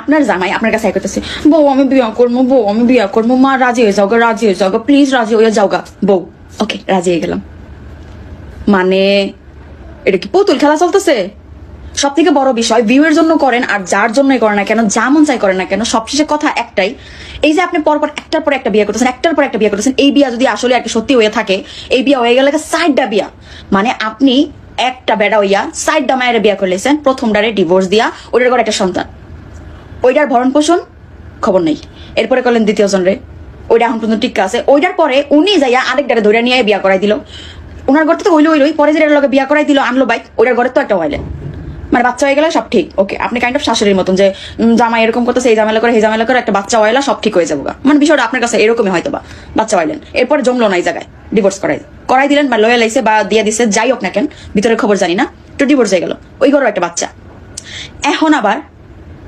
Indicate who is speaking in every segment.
Speaker 1: আপনার জামাই আপনার কাছে করতেছে, বউ আমি বিয়া করবো, বউ আমি বিয়া করবো, মা রাজি হয়ে যাওগা, রাজি হয়ে যাওগা, প্লিজ রাজি হয়ে যাওগা। বউ ওকে রাজি হয়ে গেলাম, মানে এটা কি পুতুল খেলা চলতেছে? সব থেকে বড় বিষয়, ভিউ এর জন্য করেন আর যার জন্যই করেন না কেন, যা মন চাই করেন না কেন, সবশেষে কথা একটাই, এই যে আপনি পরপর একটার পর একটা বিয়ে করতেছেন, একটার পর একটা বিয়ে করতেছেন, এই বিয়া যদি আসলে একটা সত্যি হয়ে থাকে, এই বিয়া হয়ে গেলে সাইডটা বিয়া, মানে আপনি একটা বেড়া হইয়া সাইডটা মায়ের বিয়া করলেছেন, প্রথমটারে ডিভোর্স দিয়া ওটার ঘরে একটা সন্তান, ওইটার ভরণ পোষণ খবর নেই, এরপরে করলেন দ্বিতীয় জন রে, ওইটা এখন পর্যন্ত টিকা আছে, ওইটার পরে উনি যাইয়া আরেকটারে ধরে নিয়ে বিয়া করাই দিল, ওনার ঘর তো হইলো হইলোই, পরে যেটার লগে বিয়া করাই দিল আনলো বাইক, ওইটার ঘরে তো একটা হইলেন, মানে বাচ্চা হয়ে গেলে সব ঠিক, ওকে আপনি কাইন্ড অফ শাশুড়ির মতন যে জামাই এরকম করতেছে, এই ঝামেলা করে এই ঝামেলা করে একটা বাচ্চা হইলা সব ঠিক হয়ে যাবো, মানে বিষয়টা আপনার কাছে এরকমই হয়তো বা বাচ্চা হইলেন, এরপর জমলো না এই জায়গায়, ডিভোর্স করাই দিলেন বা লয়ে লাইছে বা দিয়ে দিছে, যাই হোক না কেন, ভিতরের খবর জানি না, তো ডিভোর্স হয়ে গেল, ওই ঘরেও একটা বাচ্চা, এখন আবার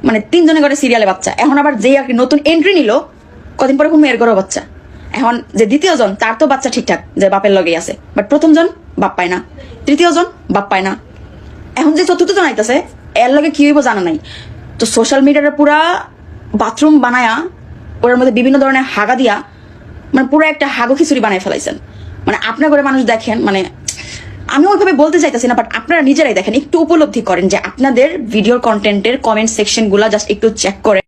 Speaker 1: মানে তিনজনের ঘরে সিরিয়ালে বাচ্চা, এখন আবার যে আর কি নতুন এন্ট্রি নিল, কদিন পরে কোন মেয়ের ঘরেও বাচ্চা, এখন যে দ্বিতীয় জন তার তো বাচ্চা ঠিকঠাক যে বাপের লগেই আছে, বাট প্রথম জন বাপ পায় না, তৃতীয় জন বাপ পায় না, এখন যে চতুর্থ জন আইতাছে এর লগে কি হইব জানা নাই, তো সোশ্যাল মিডিয়াটা পুরা বাথরুম বানায়া ওর মধ্যে বিভিন্ন ধরনের হাগা দিয়া, মানে পুরো একটা হাগো খিচুড়ি বানায় ফেলাইছেন, মানে আপনার ঘরে মানুষ দেখেন, মানে আমি ওইভাবে বলতে চাইতেছি না, বাট আপনারা নিজেরাই দেখেন, একটু উপলব্ধি করেন যে আপনাদের ভিডিওর কন্টেন্টের কমেন্ট সেকশন গুলা জাস্ট একটু চেক করেন।